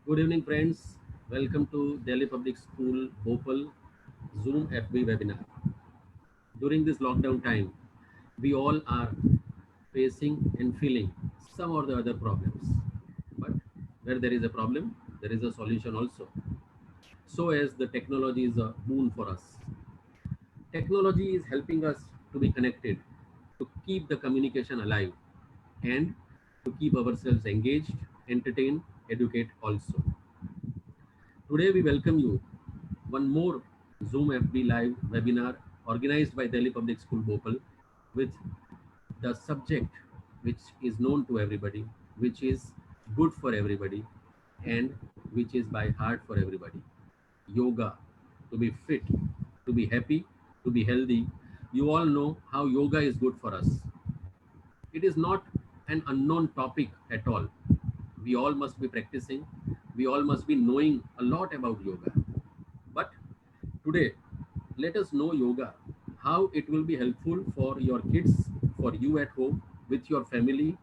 Good evening, friends. Welcome to Delhi Public School Bhopal Zoom FB webinar. During this lockdown time, we all are facing and feeling some or the other problems. But where there is a problem, there is a solution also. So as the technology is a boon for us. Technology is helping us to be connected, to keep the communication alive, and to keep ourselves engaged, entertain, educate also. Today we welcome you one more Zoom FB Live webinar organized by Delhi Public School Bhopal with the subject which is known to everybody, which is good for everybody, and which is by heart for everybody. Yoga, to be fit, to be happy, to be healthy. You all know how yoga is good for us. It is not an unknown topic at all. We all must be practicing. We all must be knowing a lot about yoga. But today, let us know yoga, how it will be helpful for your kids, for you at home, with your family.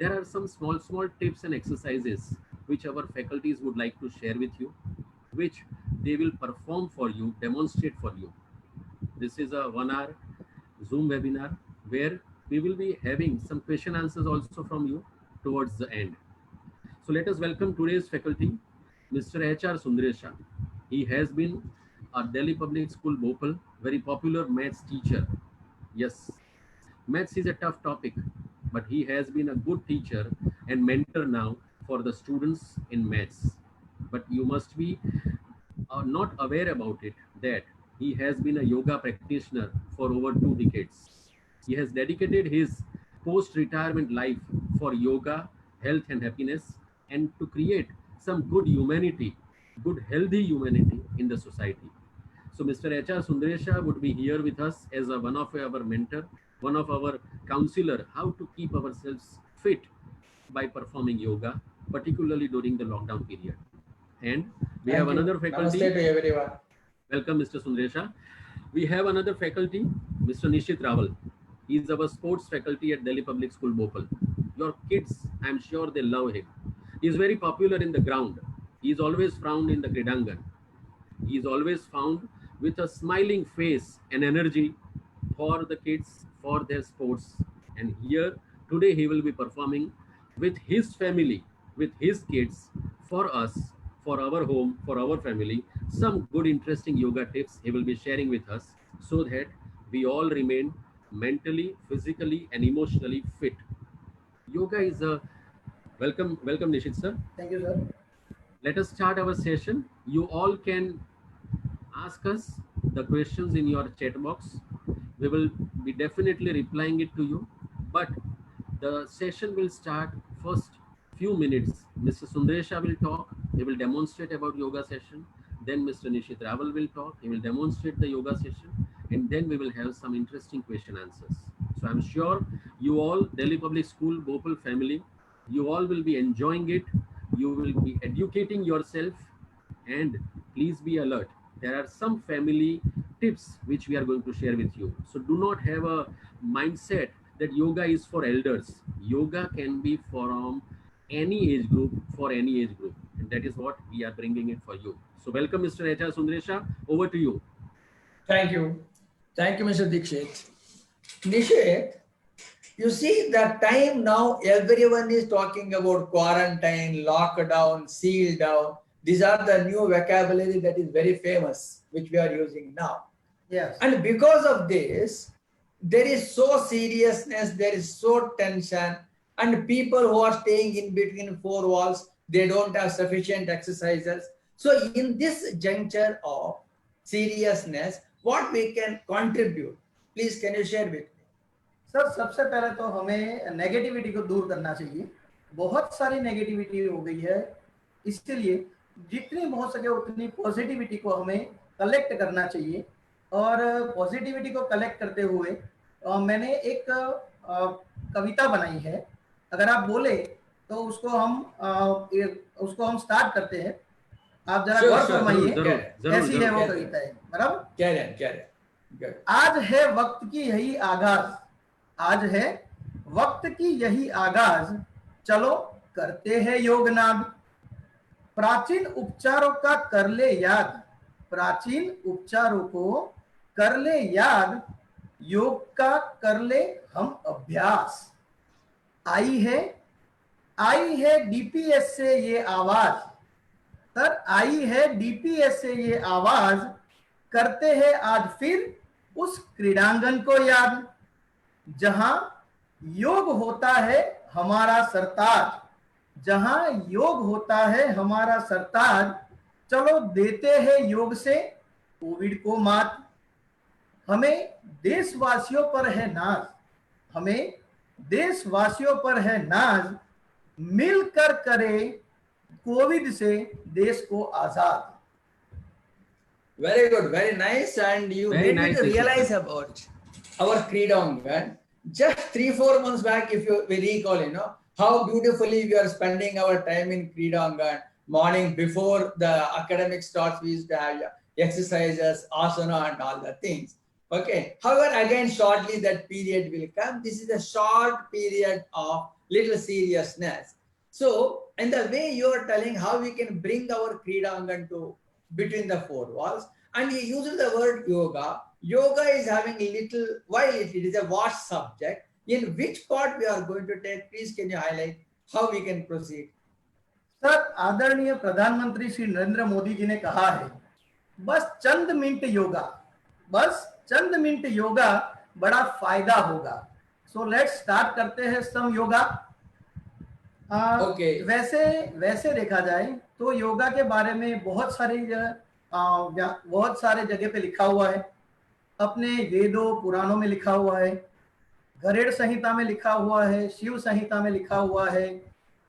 There are some small tips and exercises which our faculties would like to share with you, which they will perform for you, demonstrate for you. This is a 1 hour Zoom webinar where we will be having some question answers also from you towards the end. So let us welcome today's faculty, Mr. H.R. Sundaresha. He has been a Delhi Public School Bhopal, very popular maths teacher. Yes, maths is a tough topic, but he has been a good teacher and mentor now for the students in maths. But you must be not aware about it that he has been a yoga practitioner for over 2 decades. He has dedicated his post-retirement life for yoga, health and happiness, and to create some good humanity, good healthy humanity in the society. So Mr. H.R. Sundaresha would be here with us as one of our mentor, one of our counselor, how to keep ourselves fit by performing yoga, particularly during the lockdown period. And we have Thank you. another faculty. Namaste to everyone. Welcome, Mr. Sundaresha. We have another faculty, Mr. Nishit Raval. He is our sports faculty at Delhi Public School Bhopal. Your kids, I'm sure they love him. He is very popular in the ground. He is always found in the Kridangan. He is always found with a smiling face and energy for the kids, for their sports. And here, today, he will be performing with his family, with his kids, for us, for our home, for our family, some good, interesting yoga tips he will be sharing with us so that we all remain mentally, physically, and emotionally fit. Yoga is a welcome, Nishit sir. Thank you, sir. Let us start our session. You all can ask us the questions in your chat box. We will be definitely replying it to you. But the session will start first few minutes. Mr. Sundaresha will talk. He will demonstrate about yoga session. Then Mr. Nishit Raval will talk. He will demonstrate the yoga session. And then we will have some interesting question answers. So I'm sure you all, Delhi Public School, Bhopal family, you all will be enjoying it. You will be educating yourself, and please be alert. There are some family tips which we are going to share with you. So do not have a mindset that yoga is for elders. Yoga can be from any age group, for any age group. And that is what we are bringing it for you. So welcome, Mr. H.R. Sundaresha. Over to you. Thank you. Thank you, Mr. Dikshit. Nishit, you see the time now everyone is talking about quarantine, lockdown, seal down. These are the new vocabulary that is very famous, which we are using now. Yes. And because of this, there is so seriousness, there is so tension, and people who are staying in between four walls, they don't have sufficient exercises. So in this juncture of seriousness, what we can contribute, please can you share with me? Sir सबसे पहले तो हमें negativity को दूर करना चाहिए। बहुत सारी नेगेटिविटी हो गई है, इसलिए जितनी हो सके उतनी पॉजिटिविटी को हमें कलेक्ट करना चाहिए। और पॉजिटिविटी को कलेक्ट करते हुए मैंने एक कविता बनाई है। अगर आप बोले तो उसको हम स्टार्ट करते हैं। आप जरा गौर फरमाइए कैसी है वो कविता है। बराबर, क्या रहे आज है वक्त की यही आगाज, आज है वक्त की यही आगाज, चलो करते हैं योग नाद। प्राचीन उपचारों का कर ले याद, प्राचीन उपचारों को कर ले याद, योग का कर ले हम अभ्यास। आई है डीपीएस से ये आवाज, सर आई है डीपीएस से ये आवाज, करते हैं आज फिर उस क्रीडांगन को याद, जहां योग होता है हमारा सरताज, जहां योग होता है हमारा सरताज, चलो देते हैं योग से कोविड को मात। हमें देशवासियों पर है नाज, हमें देशवासियों पर है नाज, मिलकर करे कोविड से देश को आजाद। Very good, very nice, and you Very made me nice, to Vishnu. realize about our Kreedangan. Just 3-4 months back, if you we recall, how beautifully we are spending our time in Kreedangan. Morning before the academic starts, we used to have exercises, asana, and all the things. Okay. However, again, shortly that period will come. This is a short period of little seriousness. So, in the way you are telling how we can bring our Kreedangan to between the four walls, and he uses the word yoga. Yoga is having a little, while it is a vast subject, in which part we are going to take, please can you highlight how we can proceed? Sir, आदरणीय प्रधानमंत्री श्री नरेंद्र मोदी जी ने कहा है, बस चंद minute yoga, बस चंद minute yoga, बड़ा फायदा होगा। सो लेट्स स्टार्ट करते हैं सम योगा। Okay. वैसे देखा जाए तो योगा के बारे में बहुत सारे जगह पे लिखा हुआ है, अपने वेदों पुराणों में लिखा हुआ है, गरुड़ संहिता में लिखा हुआ है, शिव संहिता में लिखा हुआ है,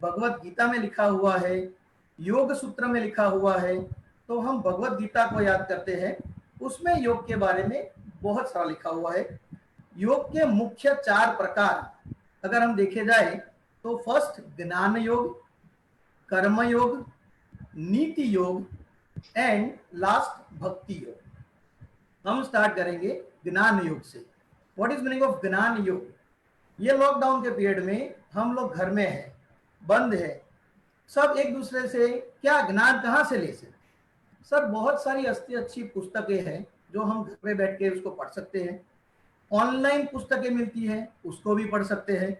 भगवत गीता में लिखा हुआ है, योग सूत्र में लिखा हुआ है। तो हम भगवत गीता को याद करते हैं, उसमें योग के बारे में बहुत सारा लिखा हुआ है। योग के मुख्य 4 प्रकार अगर हम देखे जाए तो फर्स्ट ज्ञान योग, कर्म योग, नीति योग एंड लास्ट भक्ति योग। हम स्टार्ट करेंगे ज्ञान योग से। व्हाट इज मीनिंग ऑफ ज्ञान योग? ये लॉकडाउन के पीरियड में हम लोग घर में हैं, बंद है, सब एक दूसरे से क्या ज्ञान कहाँ से ले सकते? सर, बहुत सारी अच्छी पुस्तकें हैं जो हम घर पे बैठ के उसको पढ़ सकते हैं। ऑनलाइन पुस्तकें मिलती हैं, उसको भी पढ़ सकते हैं।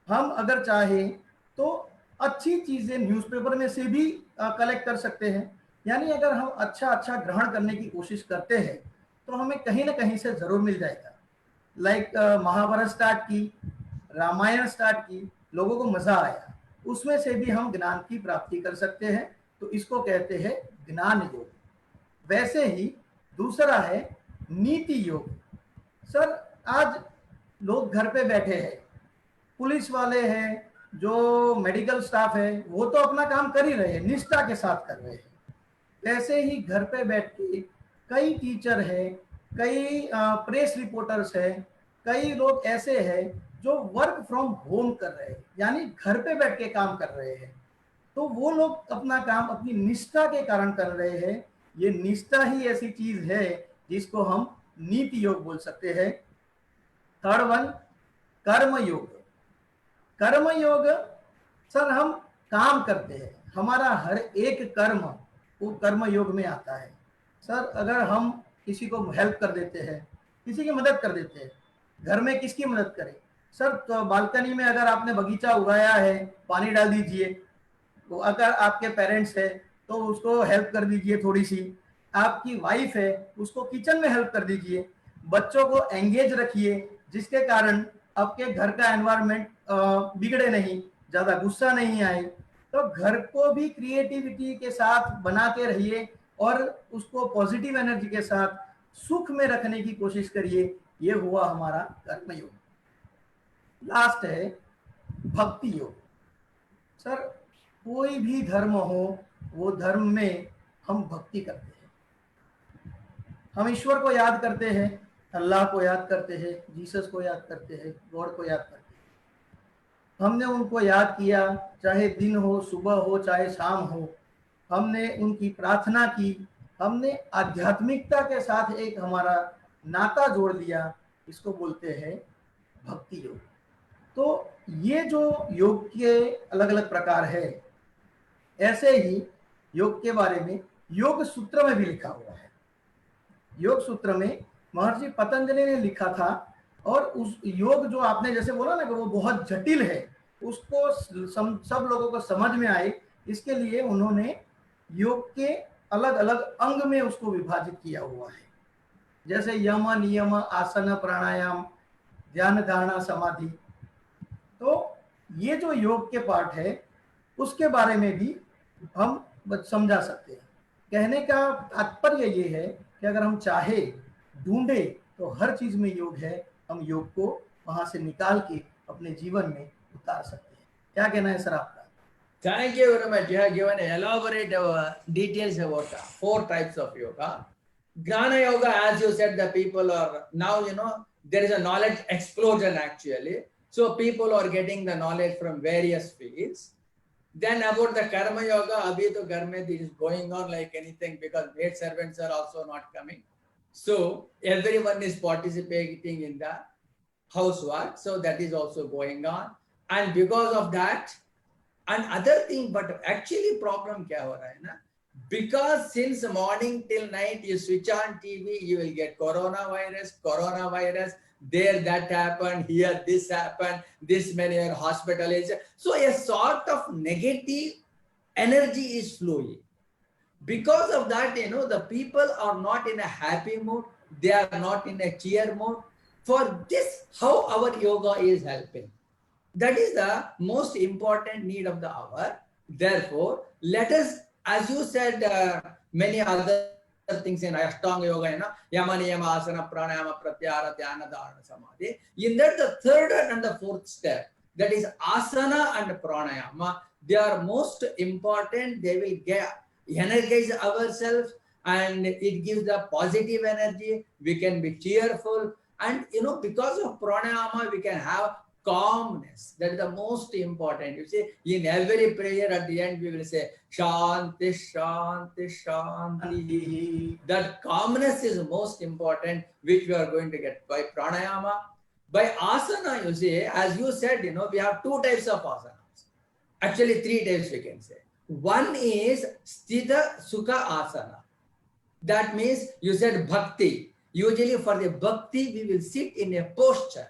हम अगर चाहें तो अच्छी चीजें न्यूज़पेपर में से भी कलेक्ट कर सकते हैं। यानी अगर हम अच्छा ग्रहण करने की कोशिश करते हैं तो हमें कहीं ना कहीं से जरूर मिल जाएगा। लाइक महाभारत स्टार्ट की, रामायण स्टार्ट की, लोगों को मजा आया, उसमें से भी हम ज्ञान की प्राप्ति कर सकते हैं। तो इसको कहते हैं ज्ञान योग। वैसे ही दूसरा है नीति योग। सर, आज लोग घर पे बैठे हैं, पुलिस वाले हैं, जो मेडिकल स्टाफ है, वो तो अपना काम कर ही रहे हैं, निष्ठा के साथ कर रहे हैं। वैसे ही घर पे बैठ के कई टीचर हैं, कई प्रेस रिपोर्टर्स हैं, कई लोग ऐसे हैं जो वर्क फ्रॉम होम कर रहे हैं, यानी घर पे बैठ के काम कर रहे हैं। तो वो लोग अपना काम अपनी निष्ठा के कारण कर रहे हैं। ये निष्ठा ही ऐसी चीज है जिसको हम नीति योग बोल सकते हैं। थर्ड वन, कर्म योग। कर्म योग, सर हम काम करते हैं, हमारा हर एक कर्म वो कर्म योग में आता है। सर, अगर हम किसी को हेल्प कर देते हैं, किसी की मदद कर देते हैं, घर में किसकी मदद करें? सर, तो बालकनी में अगर आपने बगीचा उगाया है, पानी डाल दीजिए। तो अगर आपके पेरेंट्स है तो उसको हेल्प कर दीजिए थोड़ी सी। आपकी वाइफ है, उसको किचन में हेल्प कर दीजिए। बच्चों को एंगेज रखिए, जिसके कारण आपके घर का एनवायरनमेंट बिगड़े नहीं, ज्यादा गुस्सा नहीं आए। तो घर को भी क्रिएटिविटी के साथ बनाते रहिए और उसको पॉजिटिव एनर्जी के साथ सुख में रखने की कोशिश करिए। ये हुआ हमारा कर्म योग। लास्ट है भक्ति योग। सर, कोई भी धर्म हो, वो धर्म में हम भक्ति करते हैं, हम ईश्वर को याद करते हैं, अल्लाह को याद करते हैं, जीसस को याद करते हैं, गॉड को याद करते हैं। हमने उनको याद किया, चाहे दिन हो, सुबह हो, चाहे शाम हो, हमने उनकी प्रार्थना की, हमने आध्यात्मिकता के साथ एक हमारा नाता जोड़ दिया। इसको बोलते हैं भक्ति योग। तो ये जो योग के अलग अलग प्रकार है, ऐसे ही योग के बारे में योग सूत्र में भी लिखा हुआ है। योग सूत्र में महर्षि पतंजलि ने लिखा था, और उस योग जो आपने जैसे बोला ना कि वो बहुत जटिल है, उसको सब लोगों को समझ में आए, इसके लिए उन्होंने योग के अलग अलग अंग में उसको विभाजित किया हुआ है, जैसे यम नियम आसन प्राणायाम ध्यान धारणा समाधि। तो ये जो योग के पार्ट है उसके बारे में भी हम समझा सकते हैं। कहने का तात्पर्य ये है कि अगर हम चाहे ढूंढे तो हर चीज में योग है, हम योग को वहां से निकाल के अपने जीवन में उतार सकते हैं। क्या कहना है सर आपका? Thank you very much. You have given elaborate details about 4 types of yoga. Gnana yoga, as you said, the people are now, there is a knowledge explosion actually. So people are getting the knowledge from various fields. Then about the karma yoga, abhi to ghar mein this is going on like anything, because maid servants are also not coming. So everyone is participating in the housework. So that is also going on. And because of that, and other thing, but actually problem kya ho raha hai na? Because since morning till night you switch on TV, you will get coronavirus, there that happened, here this happened, this many are hospitalized. So a sort of negative energy is flowing. Because of that, the people are not in a happy mood, they are not in a cheer mood. For this, how our yoga is helping. That is the most important need of the hour. Therefore, let us, as you said, many other things in Ashtanga Yoga, Yama Niyama Asana Pranayama Pratyahara Dhyana Dharana Samadhi. In that, the third and the fourth step, that is Asana and Pranayama, they are most important. They will energize ourselves, and it gives the positive energy. We can be cheerful, and because of Pranayama, we can have calmness. That is the most important. You see, in every prayer at the end we will say Shanti, Shanti, Shanti. That calmness is most important, which we are going to get by pranayama. By asana, you see, as you said, we have 2 types of asanas. Actually 3 types we can say. One is Sthita Sukha Asana. That means you said bhakti. Usually for the bhakti, we will sit in a posture.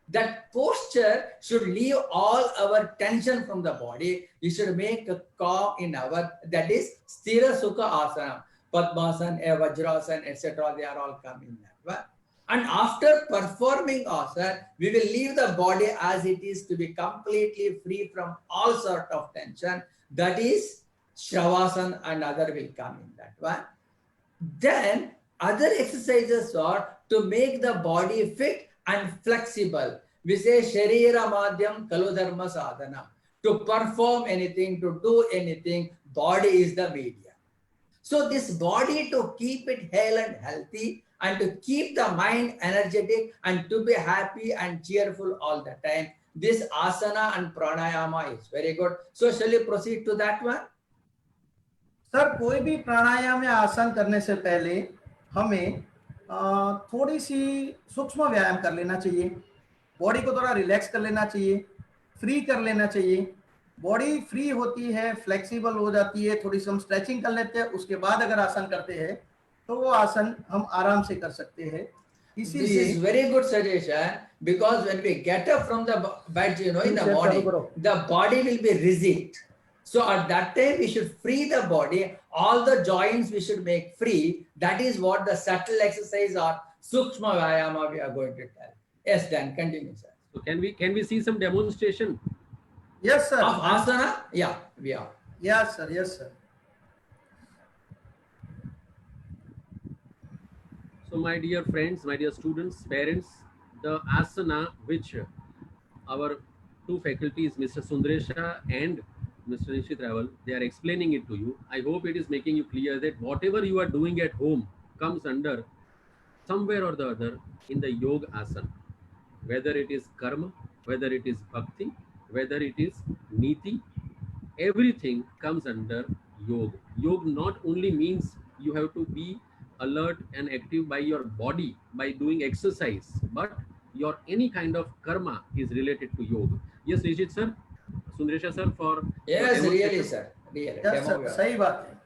That posture should leave all our tension from the body. You should make a calm in our, that is Sthira Sukha Asana. Padmasana, Vajrasana, etc. They are all coming that way. And after performing asana, we will leave the body as it is to be completely free from all sort of tension. That is Shavasana, and other will come in that way. Then other exercises are to make the body fit and flexible. We say Sharira Madhyam Kalu Dharma Sadhana. To perform anything, to do anything, body is the medium. So this body, to keep it hale and healthy, and to keep the mind energetic, and to be happy and cheerful all the time, this asana and pranayama is very good. So shall we proceed to that one? Sir, कोई भी प्राणायाम या आसन करने से पहले हमें थोड़ी सी सूक्ष्म व्यायाम कर लेना चाहिए, बॉडी को थोड़ा रिलैक्स कर लेना चाहिए, फ्री कर लेना चाहिए। बॉडी फ्री होती है, फ्लेक्सिबल हो जाती है, थोड़ी सी हम स्ट्रेचिंग कर लेते हैं, उसके बाद अगर आसन करते हैं तो वो आसन हम आराम से कर सकते हैं। इसीलिए this is very good suggestion, because when we get up from the bed, in the body will be rigid. So at that time we should free the body, all the joints we should make free. That is what the subtle exercise or sukshma vayama we are going to tell. Yes, then continue, sir. So can we see some demonstration? Yes, sir. Of asana? Yeah, we are. Yes, sir. Yes, sir. So my dear friends, my dear students, parents, the asana which our 2 faculties, Mr. Sundaresha and Mr. Nishit Raval, they are explaining it to you. I hope it is making you clear that whatever you are doing at home comes under somewhere or the other in the yoga asana. Whether it is karma, whether it is bhakti, whether it is niti, everything comes under yoga. Yoga not only means you have to be alert and active by your body by doing exercise, but your any kind of karma is related to yoga. Yes, Nishit sir, Sundaresha sir, for yes, really, sir. Really, Yes, demo sir, we are. सही बात है।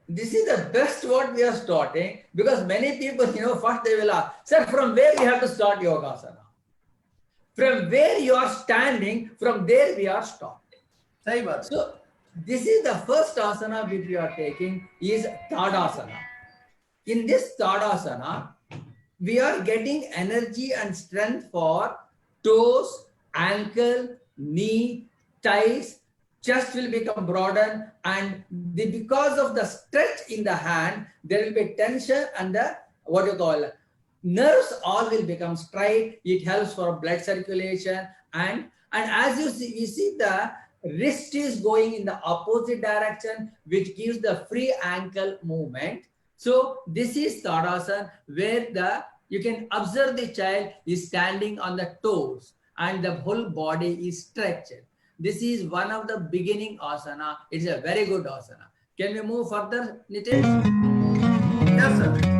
This is the best what we are starting, because many people, first they will ask, sir, from where we have to start Yogasana? From where you are standing, from there we are starting. सही बात है। So this is the first asana which we are taking is Tadasana. In this Tadasana, we are getting energy and strength for toes, ankle, knee, thighs, chest will become broadened, and because of the stretch in the hand, there will be tension, and the nerves all will become straight. It helps for blood circulation, and as you see, we see the wrist is going in the opposite direction, which gives the free ankle movement. So this is Tadasana, where you can observe the child is standing on the toes and the whole body is stretched. This is one of the beginning asana. It's a very good asana. Can we move further, Nitesh? Yes, sir.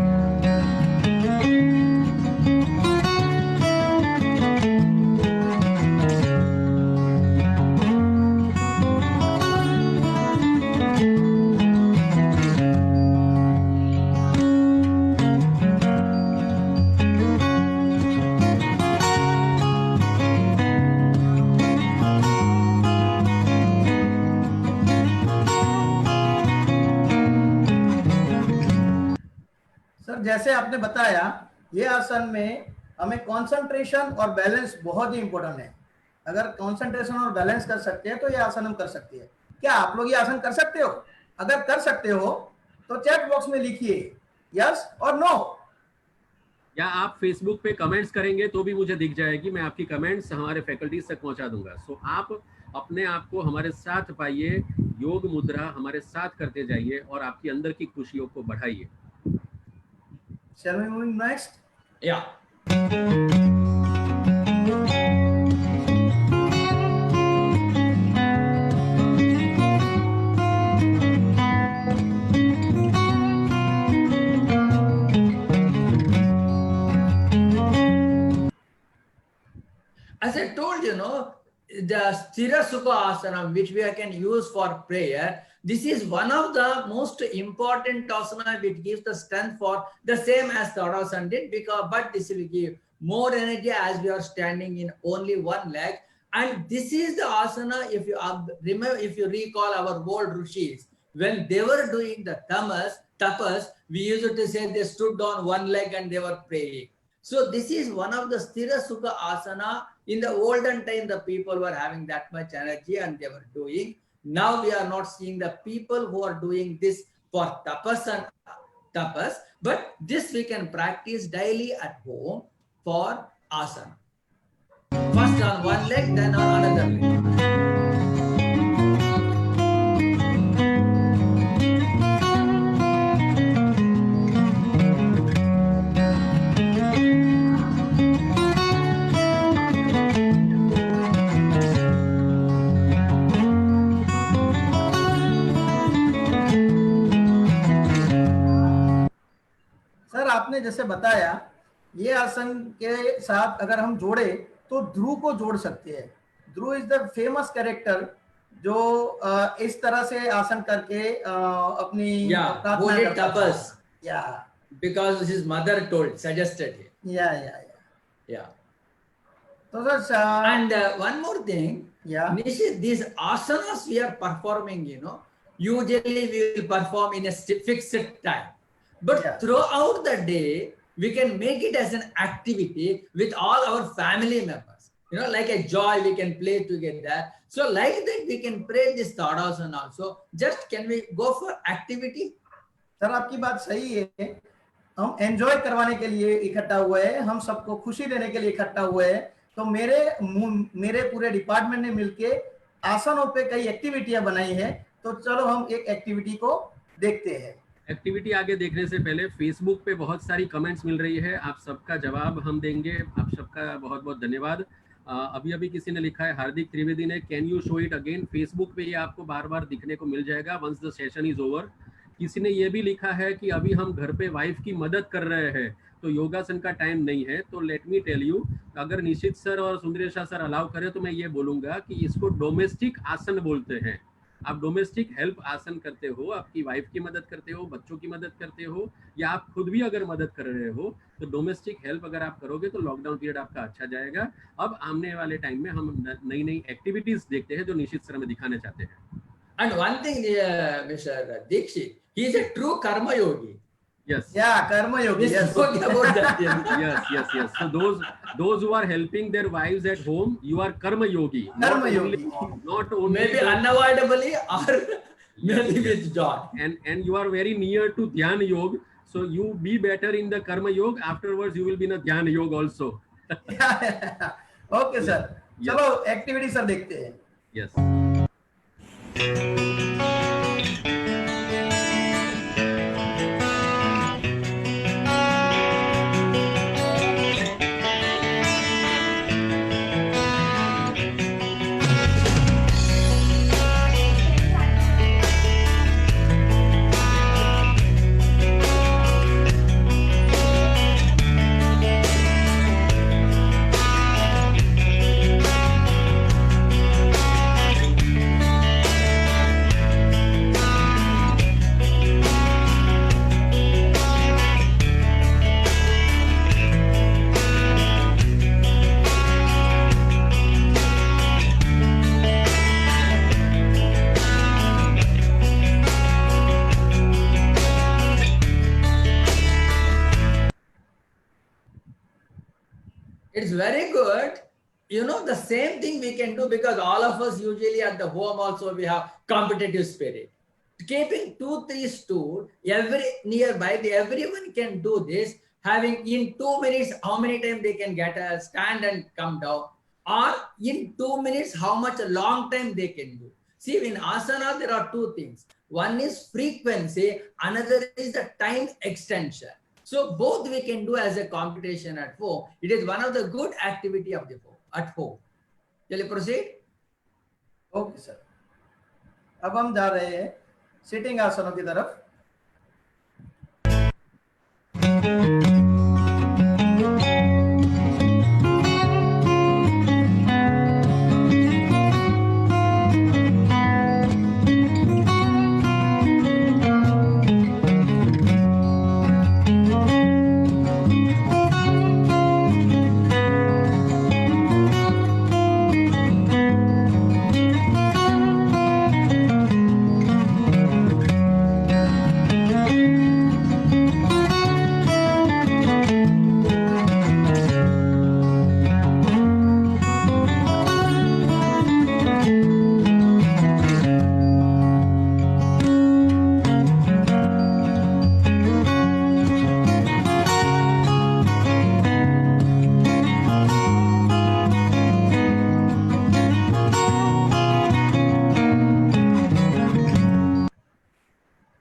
Sir जैसे आपने बताया, ये आसन में हमें concentration और balance बहुत ही important है। अगर कंसंट्रेशन और बैलेंस कर सकते हैं तो ये आसन हम कर सकते हैं। क्या आप लोग ये आसन कर सकते हो? अगर कर सकते हो तो चैट बॉक्स में लिखिए यस और नो, या आप फेसबुक पे कमेंट्स करेंगे तो भी मुझे दिख जाएगी, मैं आपकी कमेंट्स हमारे फैकल्टीज तक पहुंचा दूंगा। सो आप अपने आप को हमारे साथ पाइए, योग मुद्रा हमारे साथ करते जाइए और आपकी अंदर की खुशियों को बढ़ाइए। Shall we move next? Yeah. As I told you, the Sthira Sukha Asana, which we can use for prayer, this is one of the most important asana which gives the strength for the same as Tadasana did, but this will give more energy as we are standing in only one leg. And this is the asana, if you remember, if you recall our old rishis, when they were doing the tapas, we used to say they stood on one leg and they were praying. So this is one of the Sthira Sukha Asana. In the olden time, the people were having that much energy and they were doing. Now we are not seeing the people who are doing this for tapas, but this we can practice daily at home for asana. First on one leg, then on another leg. आपने जैसे बताया, ये आसन के साथ अगर हम जोड़े तो ध्रुव को जोड़ सकते हैं। ध्रुव इज द फेमस कैरेक्टर जो इस तरह से आसन करके अपनी प्रार्थना करता है। Because his mother suggested him. Yeah. So and one more thing. Nishi, these asanas we are performing, usually we will perform in a fixed time. But throughout the day, we can make it as an activity with all our family members. Like a joy, we can play together. So like that, we can pray this Tadasana also. Just can we go for activity? Sir आपकी बात सही है, हम enjoy करवाने के लिए इकट्ठा हुए हैं, हम सबको खुशी देने के लिए इकट्ठा हुए हैं। तो मेरे पूरे डिपार्टमेंट ने मिलके आसनों पे कई एक्टिविटियां बनाई है। तो चलो हम एक एक्टिविटी को देखते हैं। एक्टिविटी आगे देखने से पहले फेसबुक पे बहुत सारी कमेंट्स मिल रही है, आप सबका जवाब हम देंगे। आप सबका बहुत बहुत धन्यवाद। अभी अभी किसी ने लिखा है, हार्दिक त्रिवेदी ने, can you show it again. Facebook पे ये आपको बार बार दिखने को मिल जाएगा once the session is over. किसी ने ये भी लिखा है कि अभी हम घर पे वाइफ की मदद कर रहे हैं तो योगासन का टाइम नहीं है। तो लेट मी टेल यू, अगर निशित सर और सुंदरेशा सर अलाउ करें तो मैं ये बोलूंगा कि इसको डोमेस्टिक आसन बोलते हैं। आप डोमेस्टिक हेल्प आसन करते हो, आपकी वाइफ की मदद करते हो, बच्चों की मदद करते हो, या आप खुद भी अगर मदद कर रहे हो, तो डोमेस्टिक हेल्प अगर आप करोगे तो लॉकडाउन पीरियड आपका अच्छा जाएगा। अब आने वाले टाइम में हम नई नई एक्टिविटीज देखते हैं जो निशित सर हमें दिखाने चाहते हैं। And one thing, Mr. Dikshit, he is a true karma yogi. Yes. Yeah, karma yogi. We Yes. spoke about that. Yes. So those who are helping their wives at home, you are karma yogi. Karma yogi. Not only Maybe unavoidably or maybe with joy. And you are very near to Dhyan Yoga. So you be better in the karma yoga. Afterwards, you will be in a Dhyan yoga also. Okay sir, चलो activity sir देखते हैं। Yes. It's very good. You know, the same thing we can do because all of us usually at the home also we have competitive spirit. Keeping 2-3 stools nearby, everyone can do this. Having in 2 minutes, how many times they can get a stand and come down, or in 2 minutes, how much a long time they can do. See, in asana there are two things. One is frequency, another is the time extension. So both we can do as a competition at home. It is one of the good activity of the home at home. Shall we proceed? Okay sir, अब हम जा रहे हैं sitting आसनों की तरफ।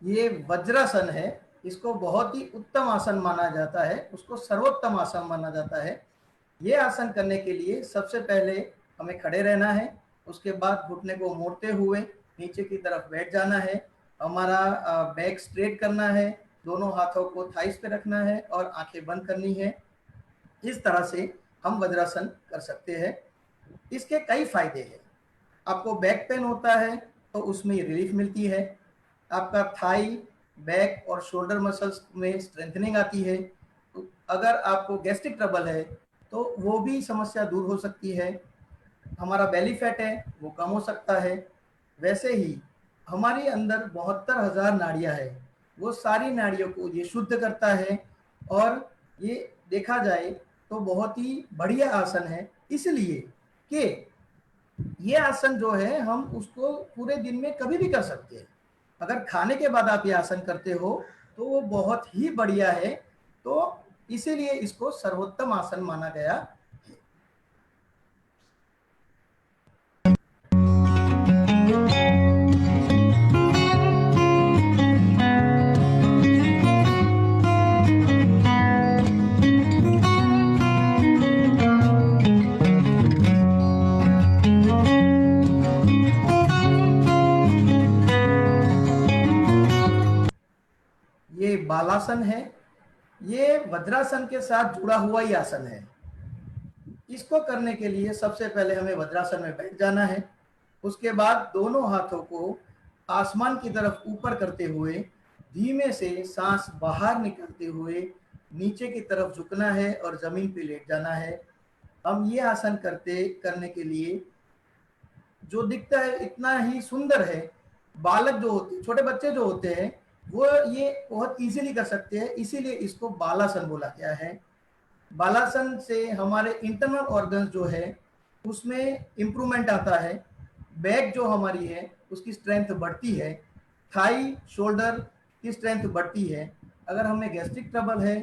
ये वज्रासन है, इसको बहुत ही उत्तम आसन माना जाता है, उसको सर्वोत्तम आसन माना जाता है। ये आसन करने के लिए सबसे पहले हमें खड़े रहना है, उसके बाद घुटने को मोड़ते हुए नीचे की तरफ बैठ जाना है, हमारा बैक स्ट्रेट करना है, दोनों हाथों को थाइस पे रखना है और आंखें बंद करनी है। इस तरह से हम वज्रासन कर सकते हैं। इसके कई फायदे हैं। आपको बैक पेन होता है तो उसमें रिलीफ मिलती है, आपका थाई, बैक और शोल्डर मसल्स में स्ट्रेंथनिंग आती है। तो अगर आपको गैस्ट्रिक ट्रबल है तो वो भी समस्या दूर हो सकती है। हमारा बेली फैट है वो कम हो सकता है। वैसे ही हमारे अंदर 72,000 नाड़ियाँ हैं, वो सारी नाड़ियों को ये शुद्ध करता है और ये देखा जाए तो बहुत ही बढ़िया आसन है, इसलिए कि ये आसन जो है हम उसको पूरे दिन में कभी भी कर सकते हैं। अगर खाने के बाद आप ये आसन करते हो तो वो बहुत ही बढ़िया है, तो इसीलिए इसको सर्वोत्तम आसन माना गया है। ये बालासन है, ये वज्रासन के साथ जुड़ा हुआ ही आसन है। इसको करने के लिए सबसे पहले हमें वज्रासन में बैठ जाना है। उसके बाद दोनों हाथों को आसमान की तरफ ऊपर करते हुए धीमे से सांस बाहर निकालते हुए नीचे की तरफ झुकना है और जमीन पे लेट जाना है। हम ये आसन करने के लिए जो दिखता है इतना ही सुंदर है, बालक जो होते, छोटे बच्चे जो होते हैं वो ये बहुत इजीली कर सकते हैं, इसीलिए इसको बालासन बोला गया है। बालासन से हमारे इंटरनल ऑर्गन्स जो है उसमें इम्प्रूवमेंट आता है। बैक जो हमारी है उसकी स्ट्रेंथ बढ़ती है, थाई शोल्डर की स्ट्रेंथ बढ़ती है। अगर हमें गैस्ट्रिक ट्रबल है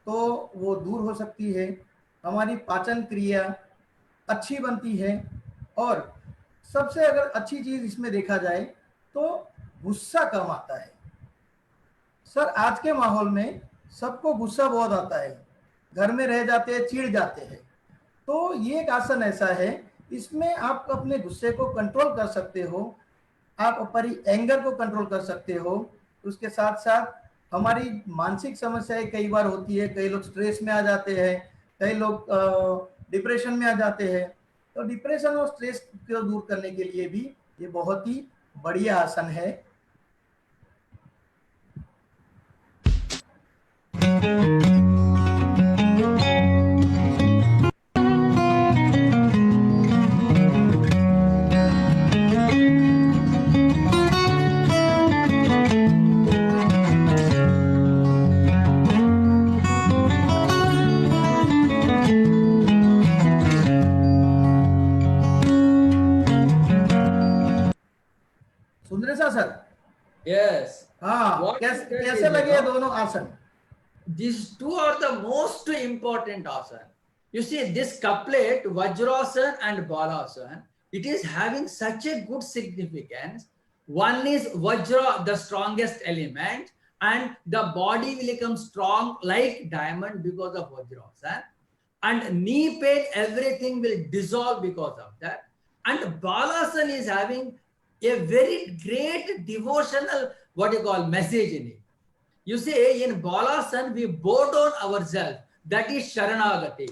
तो वो दूर हो सकती है। हमारी पाचन क्रिया अच्छी बनती है। और सबसे अगर अच्छी चीज इसमें देखा जाए तो गुस्सा कम आता है। सर आज के माहौल में सबको गुस्सा बहुत आता है, घर में रह जाते हैं, चिढ़ जाते हैं। तो ये एक आसन ऐसा है, इसमें आप अपने गुस्से को कंट्रोल कर सकते हो, आप अपनी एंगर को कंट्रोल कर सकते हो। उसके साथ साथ हमारी मानसिक समस्याएं कई बार होती है, कई लोग स्ट्रेस में आ जाते हैं, कई लोग डिप्रेशन में आ जाते हैं। तो डिप्रेशन और स्ट्रेस को दूर करने के लिए भी ये बहुत ही बढ़िया आसन है। सुंदरेशा सर, Yes. हाँ, What you said कैसे is, लगे ये दोनों आसन? These two are the most important asana. You see, this couplet, Vajrasan and Balasan, it is having such a good significance. One is Vajra, the strongest element, and the body will become strong like diamond because of Vajrasan. And knee pain, everything will dissolve because of that. And Balasan is having a very great devotional, what you call, message in it. You see, in Balasan, we bow down ourselves. That is Sharanagati.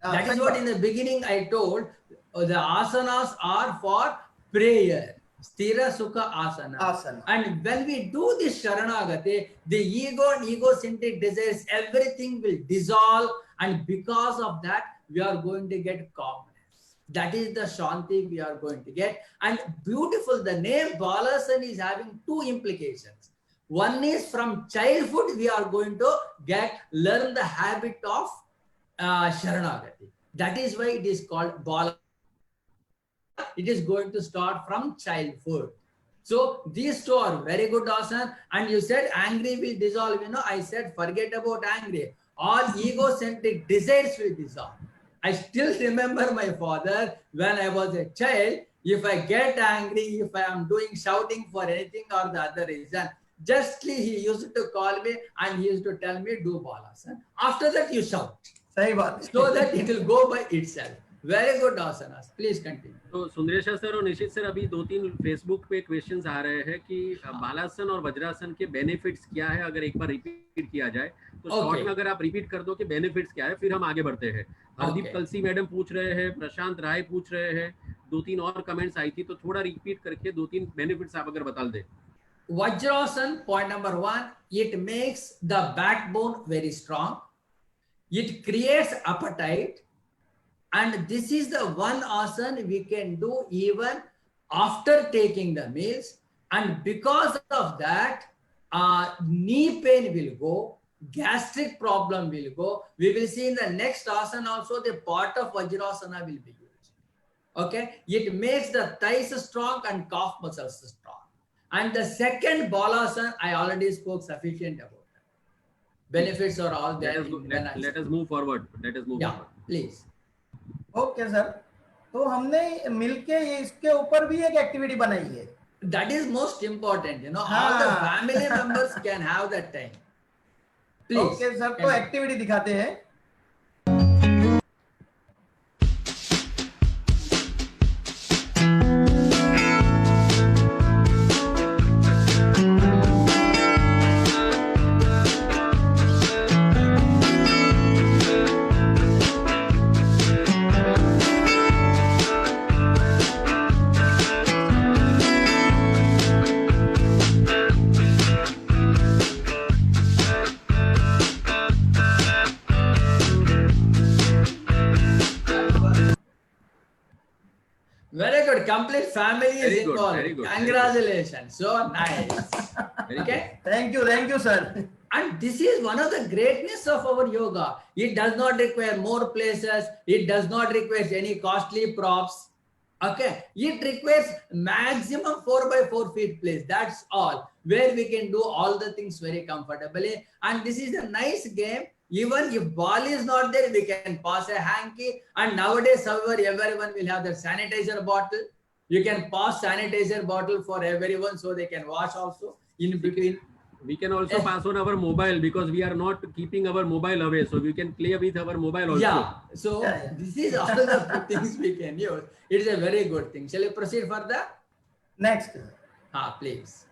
That is what in the beginning I told. The asanas are for prayer. Sthira Sukha Asana. And when we do this Sharanagati, the ego and egocentric desires, everything will dissolve. And because of that, we are going to get calmness. That is the Shanti we are going to get. And beautiful, the name Balasan is having two implications. One is from childhood, we are going to learn the habit of Sharanagati. That is why it is called Bala. It is going to start from childhood. So these two are very good asana. And you said angry will dissolve. You know, I said forget about angry. All egocentric desires will dissolve. I still remember my father when I was a child. If I get angry, if I am doing shouting for anything or the other reason, justly he used to call me and he used to tell me do Balasan. After that you shout. सही बात है। So that it will go by itself. Very good asanas. Please continue. तो सुंदरेशा sir और निशित sir, अभी 2-3 Facebook पे questions आ रहे हैं कि बालासन और वज्रासन के बेनिफिट्स क्या है, अगर एक बार रिपीट किया जाए तो शॉर्ट में अगर आप रिपीट कर दो कि बेनिफिट्स क्या है, फिर हम आगे बढ़ते हैं। हरदीप कलसी मैडम पूछ रहे हैं, प्रशांत राय पूछ रहे हैं, 2-3 और कमेंट्स आई थी, तो थोड़ा रिपीट करके 2-3 बेनिफिट्स आप अगर बता दें। Vajrasan, point number 1, it makes the backbone very strong. It creates appetite. And this is the one asana we can do even after taking the meals. And because of that, knee pain will go, gastric problem will go. We will see in the next asana also the part of Vajrasana will be used. Okay, it makes the thighs strong and calf muscles strong. And the second Balasana, I already spoke sufficient about that. Benefits are all there. Let us move forward. Let us move forward. Please. Okay sir, तो तो हमने मिलके ये इसके ऊपर भी एक activity बनाई है। That is most important, all the हाँ। family members can have that time. Please. Okay sir, तो एक्टिविटी दिखाते हैं। Very good. Complete family is Very good, involved. very good, very good. Congratulations. So nice. Very Okay. Thank you sir. And this is one of the greatness of our yoga. It does not require more places. It does not require any costly props. Okay. It requires maximum 4x4 feet place. That's all. Where we can do all the things very comfortably. And this is a nice game. Even if ball is not there, we can pass a hanky. And nowadays, however, everyone will have the sanitizer bottle. You can pass sanitizer bottle for everyone so they can wash also in between. We can also pass on our mobile because we are not keeping our mobile away. So we can play with our mobile also. Yeah. So this is all the things we can use. It is a very good thing. Shall we proceed further? Next. Please.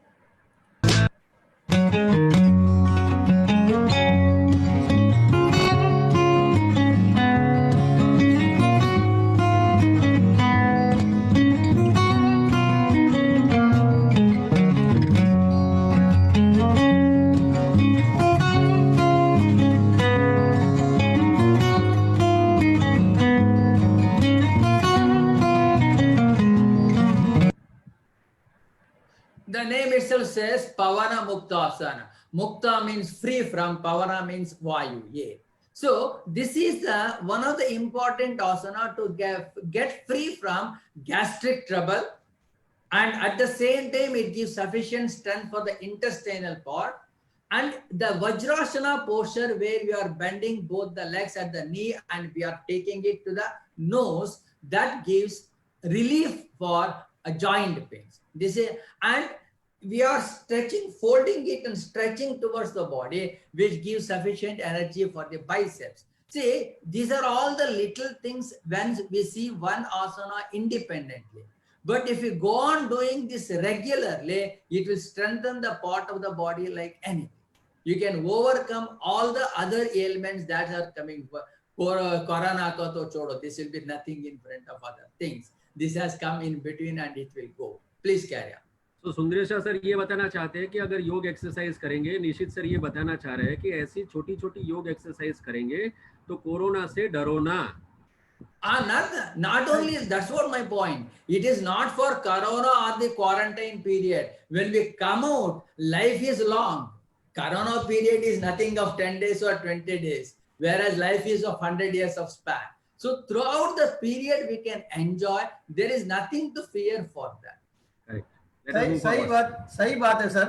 The name itself says Pavana Muktasana. Mukta means free from, Pavana means Vayu, air. So this is one of the important asana to get free from gastric trouble, and at the same time it gives sufficient strength for the intestinal part. And the Vajrasana posture where we are bending both the legs at the knee and we are taking it to the nose, that gives relief for joint pains. This is, and we are stretching, folding it and stretching towards the body, which gives sufficient energy for the biceps. See, these are all the little things when we see one asana independently. But if you go on doing this regularly, it will strengthen the part of the body like anything. You can overcome all the other ailments that are coming. Corona ko to chodo. This will be nothing in front of other things. This has come in between and it will go. Please carry on. तो सुंदरेशा sir ये बताना चाहते हैं कि अगर योग exercise करेंगे, निशित sir ये बताना चाह रहे हैं कि ऐसी छोटी छोटी योग एक्सरसाइज करेंगे तो कोरोना से डरो ना। Not only that's what my point. It is not for corona or the quarantine period. When we come out, life is long. Corona period is nothing of 10 days or 20 days, whereas life is of 100 years of span. So throughout the period we can enjoy. There is nothing to fear for that. सही बात है sir.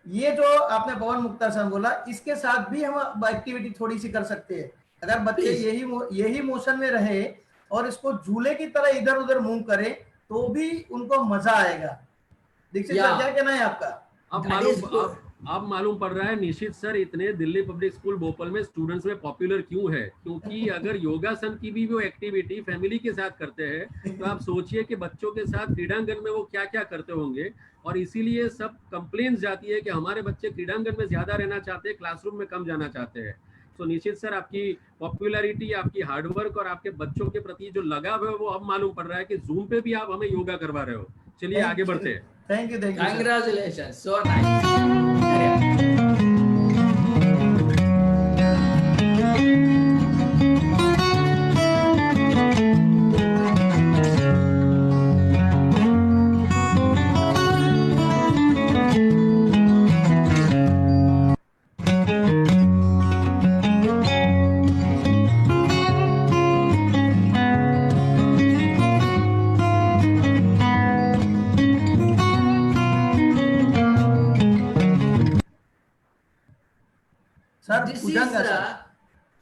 ये जो आपने पवन मुक्तासन बोला, इसके साथ भी हम एक्टिविटी थोड़ी सी कर सकते हैं। अगर बच्चे यही मोशन में रहे और इसको झूले की तरह इधर उधर मूव करें तो भी उनको मजा आएगा। दीक्षित सर, क्या कहना है आपका? अब मालूम पड़ रहा है निशित सर इतने दिल्ली पब्लिक स्कूल भोपाल में स्टूडेंट्स में पॉपुलर क्यों है, क्योंकि अगर योगासन की भी वो एक्टिविटी फैमिली के साथ करते हैं तो आप सोचिए कि बच्चों के साथ क्रीडांगन में वो क्या क्या करते होंगे। और इसीलिए सब कंप्लेंट्स जाती है कि हमारे बच्चे क्रीडांगन में ज्यादा रहना चाहते हैं, क्लासरूम में कम जाना चाहते हैं। तो निशित सर आपकी पॉपुलैरिटी, आपकी हार्डवर्क और आपके बच्चों के प्रति जो लगाव है वो अब मालूम पड़ रहा है कि जूम पे भी आप हमें योगा करवा रहे हो। चलिए आगे बढ़ते हैं। Thank you. Congratulations. So nice. This is the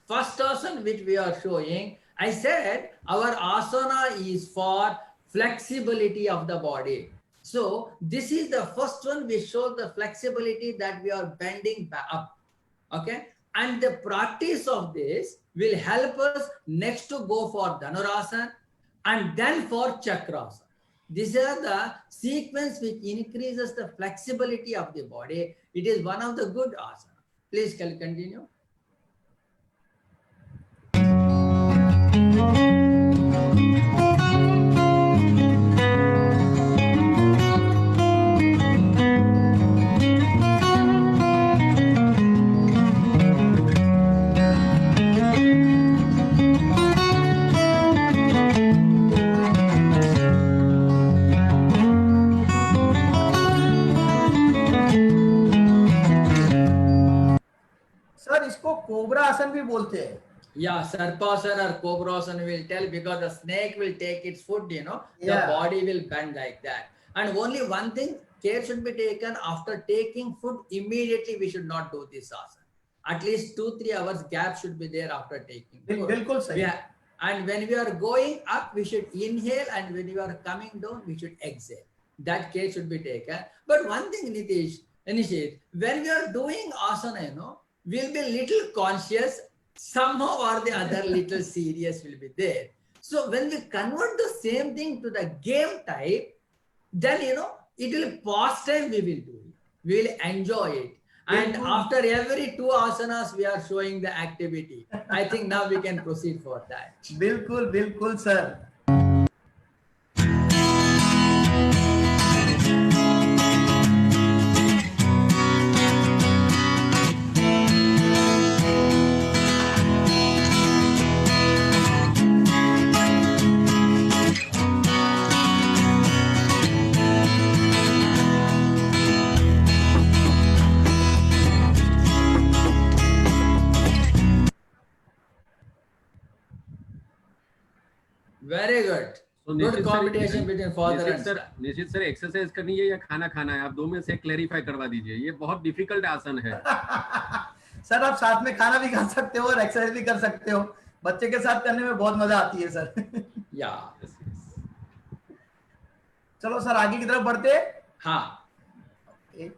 first asana which we are showing. I said our asana is for flexibility of the body. So this is the first one which shows the flexibility that we are bending back up. Okay. And the practice of this will help us next to go for Dhanurasana and then for Chakrasana. These are the sequence which increases the flexibility of the body. It is one of the good asana. Please continue. Sir इसको cobra आसन भी बोलते हैं. Yeah, Sarpasana or Cobrasana will tell, because the snake will take its food, you know, the Yeah. body will bend like that. And only one thing, care should be taken after taking food. Immediately we should not do this asana. At least 2-3 hours gap should be there after taking food. बिल्कुल सही. Yeah. And when we are going up, we should inhale, and when we are coming down, we should exhale. That care should be taken. But one thing, Nishit, when we are doing asana, you know, we'll be little conscious, somehow or the other little serious will be there. So when we convert the same thing to the game type, then, you know, it will pastime we will do it. We will enjoy it. And after every 2 asanas, we are showing the activity. I think now we can proceed for that. बिल्कुल बिल्कुल sir. Very good. So, Good competition between father and son. निश्चित sir, exercise करनी है या खाना खाना है, आप दो में से क्लैरिफाई करवा दीजिए. ये बहुत डिफिकल्ट आसन है. सर आप साथ में खाना भी खा सकते हो और एक्सरसाइज भी कर सकते हो. बच्चे के साथ करने में बहुत मजा आती है सर. Yeah. चलो सर आगे की तरफ बढ़ते हैं. हाँ. Okay.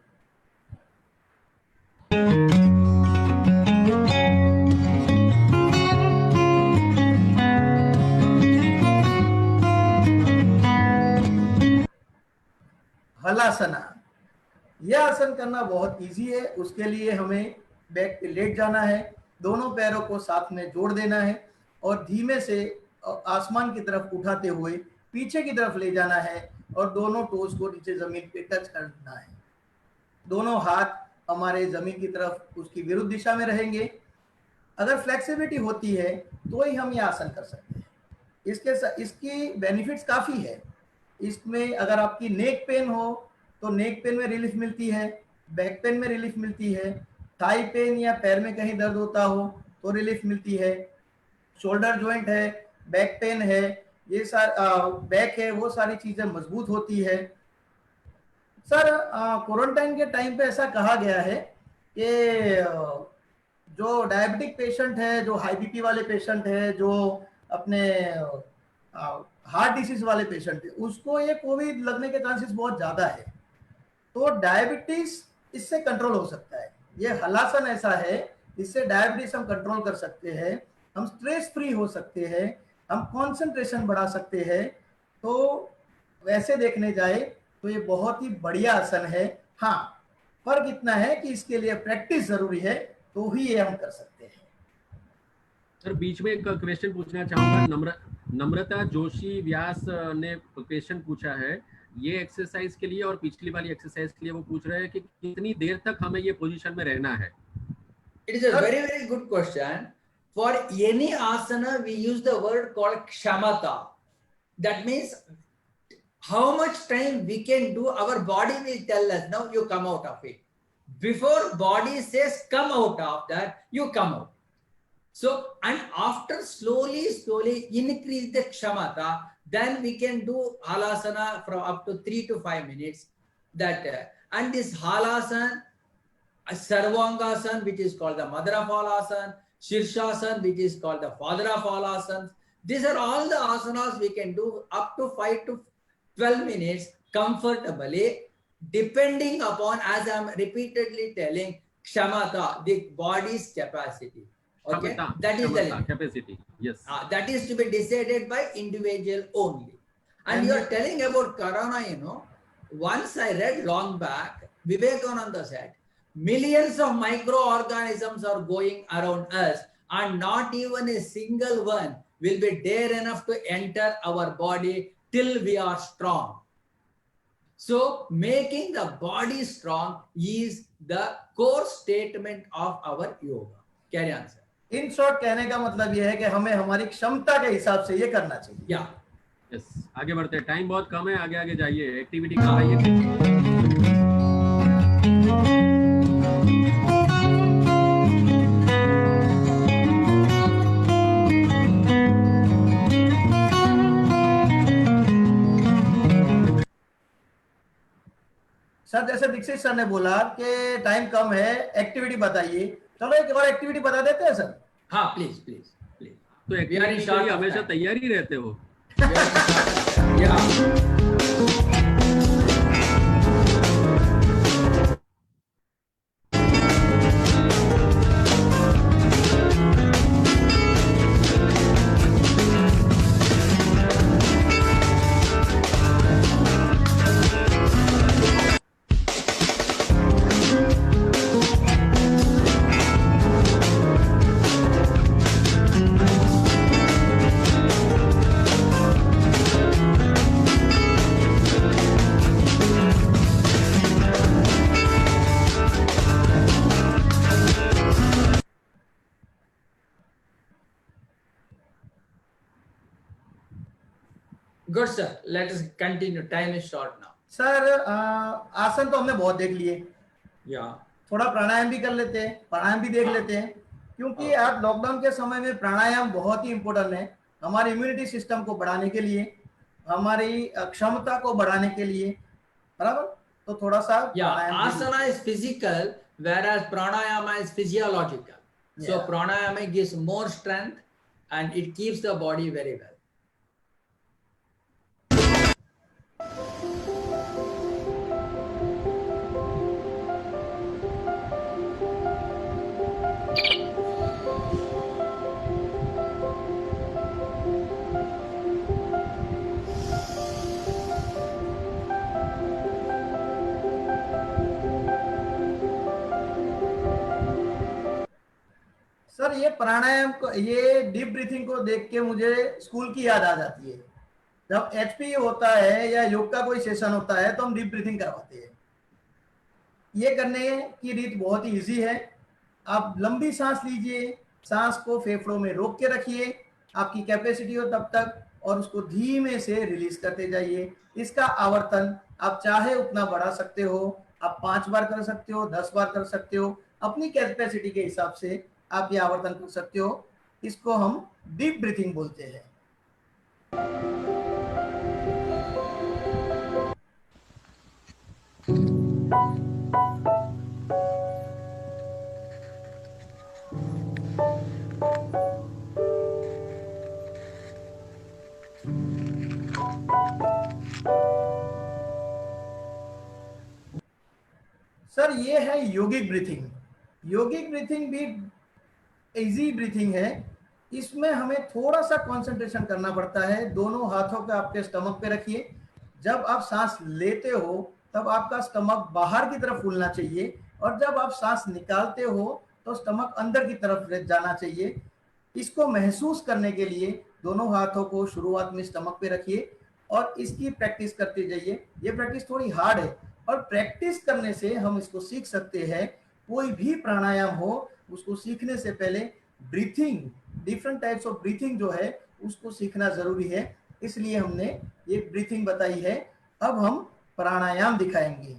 हलासना. यह आसन करना बहुत इजी है. उसके लिए हमें बैक पे लेट जाना है, दोनों पैरों को साथ में जोड़ देना है और धीमे से आसमान की तरफ उठाते हुए पीछे की तरफ ले जाना है और दोनों टोज को नीचे जमीन पे टच करना है. दोनों हाथ हमारे जमीन की तरफ उसकी विरुद्ध दिशा में रहेंगे. अगर फ्लेक्सिबिलिटी होती है तो ही हम ये आसन कर सकते हैं. इसकी बेनिफिट्स काफ़ी है. इसमें अगर आपकी नेक पेन हो तो नेक पेन में रिलीफ मिलती है, बैक पेन में रिलीफ मिलती है, थाई पेन या पैर में कहीं दर्द होता हो तो रिलीफ मिलती है, शोल्डर जॉइंट है, बैक पेन है, ये बैक है, वो सारी चीज़ें मजबूत होती है. सर क्वारंटाइन के टाइम पे ऐसा कहा गया है कि जो डायबिटिक पेशेंट है, जो हाई बीपी वाले पेशेंट है, जो अपने हार्ट डिसीज वाले पेशेंट है, उसको ये कोविड लगने के चांसेस बहुत ज़्यादा है. तो डायबिटीज इससे कंट्रोल हो सकता है. ये हलासन ऐसा है, इससे डायबिटीज हम कंट्रोल कर सकते हैं, हम स्ट्रेस फ्री हो सकते हैं, हम कंसंट्रेशन बढ़ा सकते हैं. तो वैसे देखने जाए तो ये बहुत ही बढ़िया आसन है. हाँ, फर्क इतना है कि इसके लिए प्रैक्टिस जरूरी है, तो ही ये हम कर सकते हैं. सर बीच में एक क्वेश्चन पूछना चाहूंगा. नम्रता जोशी व्यास ने क्वेश्चन पूछा है ये एक्सरसाइज के लिए और पिछली वाली एक्सरसाइज के लिए. वो पूछ रहे हैं कि कितनी देर तक हमें ये पोजीशन में रहना है. It is a very, very good question. For any asana, we use the word called kshamata. That means how much time we can do. Our body will tell us, now you come out of it. Before body says come out of that, you come out. So, and after slowly increase the kshamata, then we can do halasana from up to 3 to 5 minutes. And this halasana, sarvangasana, which is called the mother of all asana, shirshasana, which is called the father of all asanas. These are all the asanas we can do up to 5 to 12 minutes comfortably, depending upon, as I'm repeatedly telling, kshamata, the body's capacity. Okay, Kshamata, that is the limit. capacity. Yes. That is to be decided by individual only. And you are telling about corona, you know, once I read long back, Vivekananda said, millions of microorganisms are going around us, and not even a single one will be dare enough to enter our body till we are strong. So, making the body strong is the core statement of our yoga. Carry on, sir. In short कहने का मतलब यह है कि हमें हमारी क्षमता के हिसाब से ये करना चाहिए। Yeah. यस, आगे बढ़ते हैं, टाइम बहुत कम है, आगे आगे जाइए, एक्टिविटी कराइए। सर जैसे दीक्षित सर ने बोला कि टाइम कम है, एक्टिविटी बताइए, चलो एक और एक्टिविटी बता देते हैं सर। हाँ, प्लीज प्लीज प्लीज। तो एक्टिविटी के लिए हमेशा तैयार ही रहते हो। Good sir, let us continue. Time is short now. Sir आसन तो हमने बहुत देख लिए। Yeah. थोड़ा प्राणायाम भी कर लेते हैं, प्राणायाम भी देख लेते हैं, क्योंकि आप लॉकडाउन के समय में प्राणायाम बहुत ही इंपॉर्टेंट है हमारी इम्यूनिटी सिस्टम को बढ़ाने के लिए, हमारी क्षमता को बढ़ाने के लिए, बराबर। तो थोड़ा सा asana is physical, whereas pranayama is physiological. So pranayama gives more strength and it keeps the body very well. Sir ये प्राणायाम को, ये डीप ब्रीथिंग को देख के मुझे स्कूल की याद आ जाती है। जब एचपी होता है या योग का कोई सेशन होता है तो हम डीप ब्रीथिंग करवाते हैं। ये करने की रीत बहुत ही इजी है। आप लंबी सांस लीजिए, सांस को फेफड़ों में रोक के रखिए, आपकी कैपेसिटी हो तब तक, और उसको धीमे से रिलीज करते जाइए। इसका आवर्तन आप चाहे उतना बढ़ा सकते हो, आप 5 बार कर सकते हो, 10 बार कर सकते हो, अपनी कैपेसिटी के हिसाब से आप ये आवर्तन कर सकते हो। इसको हम डीप ब्रीथिंग बोलते हैं। सर ये है योगिक ब्रीथिंग। योगिक ब्रीथिंग भी इजी ब्रीथिंग है। इसमें हमें थोड़ा सा कंसंट्रेशन करना पड़ता है। दोनों हाथों को आपके स्टमक पे रखिए। जब आप सांस लेते हो तब आपका स्टमक बाहर की तरफ फूलना चाहिए, और जब आप सांस निकालते हो तो स्टमक अंदर की तरफ जाना चाहिए। इसको महसूस करने के लिए दोनों हाथों को शुरुआत में स्टमक पे रखिए और इसकी प्रैक्टिस करते जाइए। ये प्रैक्टिस थोड़ी हार्ड है, और प्रैक्टिस करने से हम इसको सीख सकते हैं। कोई भी प्राणायाम हो, उसको सीखने से पहले breathing, different types of breathing जो है उसको सीखना जरूरी है। इसलिए हमने ये ब्रीथिंग बताई है। अब हम प्राणायाम दिखाएंगे।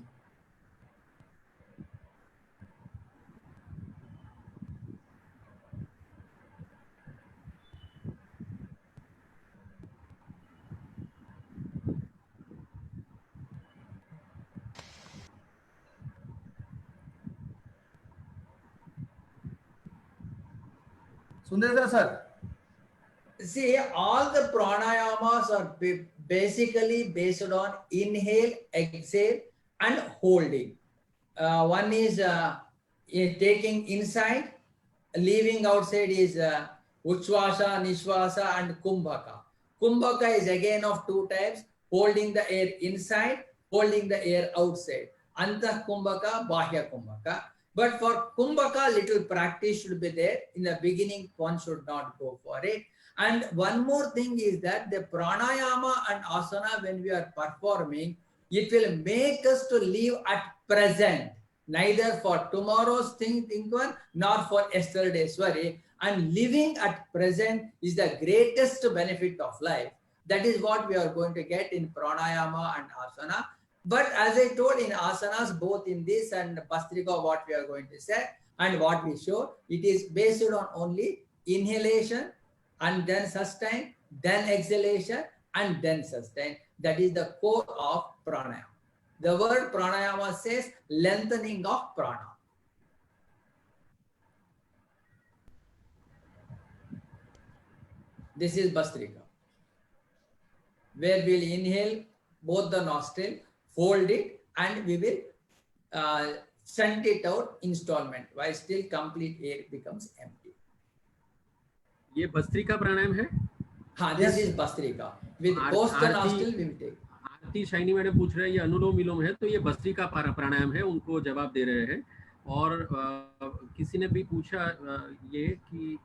सुंदर sir, See, all the pranayamas are basically based on inhale, exhale, and holding. One is taking inside, leaving outside is Uchvasa, Nishvasa, and Kumbhaka. Kumbhaka is again of two types, holding the air inside, holding the air outside. Antah Kumbhaka, Bahya Kumbhaka. But for Kumbhaka, little practice should be there. In the beginning, one should not go for it. And one more thing is that the pranayama and asana, when we are performing, it will make us to live at present, neither for tomorrow's think one, nor for yesterday's worry. And living at present is the greatest benefit of life. That is what we are going to get in pranayama and asana. But as I told, in asanas, both in this and Bhastrika, what we are going to say and what we show, it is based on only inhalation and then sustain, then exhalation, and then sustain. That is the core of pranayama. The word pranayama says lengthening of prana. This is Bhastrika, where we'll inhale both the nostril, fold it, and we will send it out installment while still complete air becomes empty. ये भस्त्रिका प्राणायाम है। हाँ, this is Bhastrika. With both the nostril we will take. Aarti shiny madam पूछ रहे हैं ये अनुलोम विलोम है, तो ये भस्त्रिका प्राणायाम है, उनको जवाब दे रहे हैं। और किसी ने भी पूछा ये कि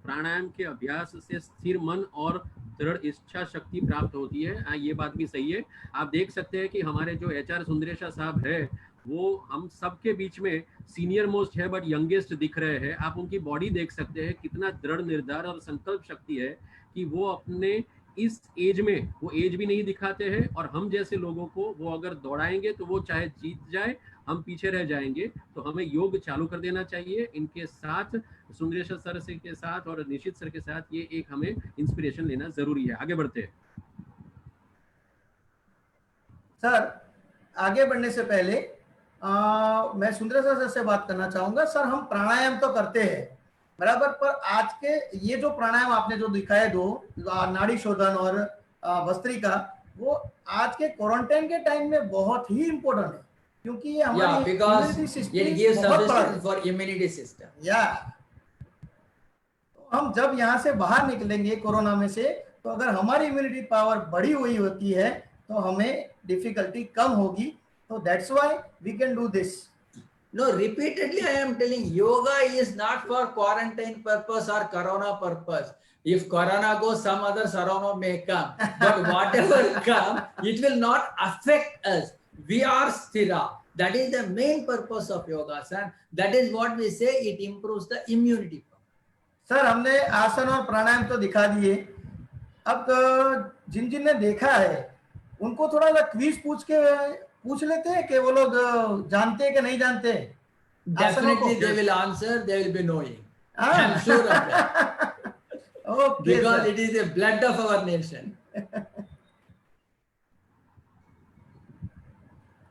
प्राणायाम के अभ्यास से स्थिर मन और दृढ़ इच्छा शक्ति प्राप्त होती है। ये बात भी सही है। आप देख सकते हैं कि हमारे जो HR सुंदरेशा साहब है, वो हम सबके बीच में सीनियर मोस्ट है बट यंगेस्ट दिख रहे हैं। आप उनकी बॉडी देख सकते हैं, कितना दृढ़ निर्धार और संकल्प शक्ति है कि वो अपने इस एज में वो एज भी नहीं दिखाते हैं। और हम जैसे लोगों को वो अगर दौड़ाएंगे तो वो चाहे जीत जाए, हम पीछे रह जाएंगे। तो हमें योग चालू कर देना चाहिए। इनके साथ सुंदरेश सर से के साथ और निशित सर के साथ ये एक हमें इंस्पिरेशन लेना जरूरी है। आगे बढ़ते हैं सर। आगे बढ़ने से पहले मैं सुंदरेश सर से बात करना चाहूंगा। सर, हम प्राणायाम तो करते हैं बराबर, पर आज के ये जो प्राणायाम आपने जो दिखाए दो, नाड़ी शोधन और भस्त्रिका, वो आज के क्वारंटाइन के टाइम में बहुत ही इम्पोर्टेंट है, क्योंकि ये हमारी immunity system for immunity system. या हम जब यहाँ से बाहर निकलेंगे कोरोना में से, तो अगर हमारी इम्यूनिटी पावर बढ़ी हुई होती है तो हमें डिफिकल्टी कम होगी। तो that's why we can do this. No, repeatedly I am telling, yoga is not for quarantine purpose or corona purpose. If corona goes, some other corona may come, but whatever come, it will not affect us. We are sthira. That is the main purpose of yoga, sir. That is what we say, it improves the immunity. Sir, हमने आसन और प्राणायाम तो दिखा दिए। अब जिन जिन ने देखा है उनको थोड़ा सा क्विज पूछ लेते हैं कि वो लोग जानते हैं कि नहीं जानते। Definitely they will answer, they will be knowing. I'm sure of that. Okay, because sir. it is the blood of our nation.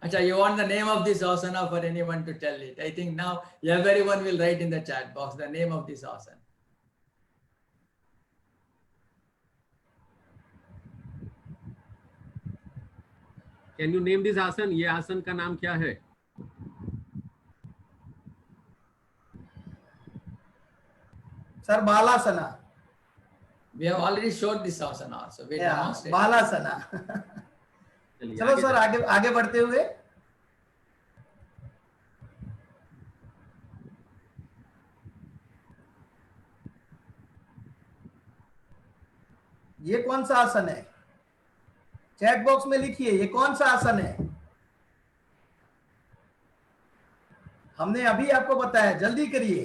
Acha, you want the name of this asana for anyone to tell it? I think now everyone will write in the chat box the name of this asana. Can you name this asana? ये आसन का नाम क्या है? Sir, Balasana. We have already showed this asana also. We demonstrated. Balasana. चलो sir, आगे बढ़ते हुए ये कौन सा आसन है? चैट बॉक्स में लिखिए, ये कौन सा आसन है? हमने अभी आपको बताया, जल्दी करिए।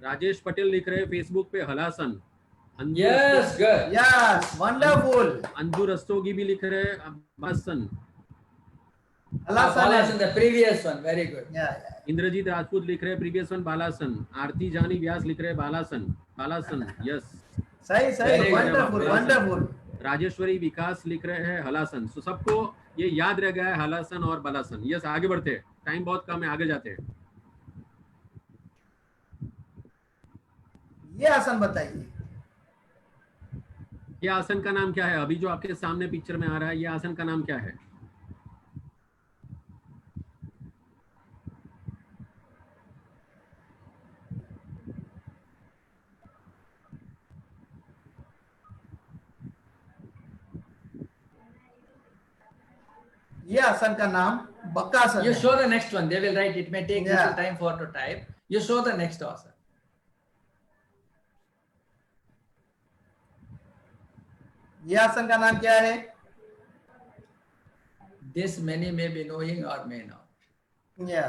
राजेश पटेल लिख रहे हैं फेसबुक पे halasana. Yes, good. Yes, wonderful. Anju Rastogi भी लिख रहे हैं बालासन। Balasana, the previous one, very good. Yeah. Indrajit Rajput लिख रहे हैं प्रीवियस वन बालासन। आरती जानी व्यास लिख रहे हैं बालासन। बालासन, यस, सही, वंडरफुल। राजेश्वरी विकास लिख रहे हैं हलासन। सो सबको ये याद रह गया है, हलासन और बालासन। यस, आगे बढ़ते हैं, टाइम बहुत कम है, आगे जाते हैं। ये आसन बताइए। ये आसन का नाम क्या है? अभी जो आपके सामने पिक्चर में आ रहा है, ये आसन का नाम क्या है? ये आसन का नाम बकासन You है। show the next one. They will write. It may take Yeah. little time for to type. You show the next asana. ये आसन का नाम क्या है? This many may be knowing or may not. या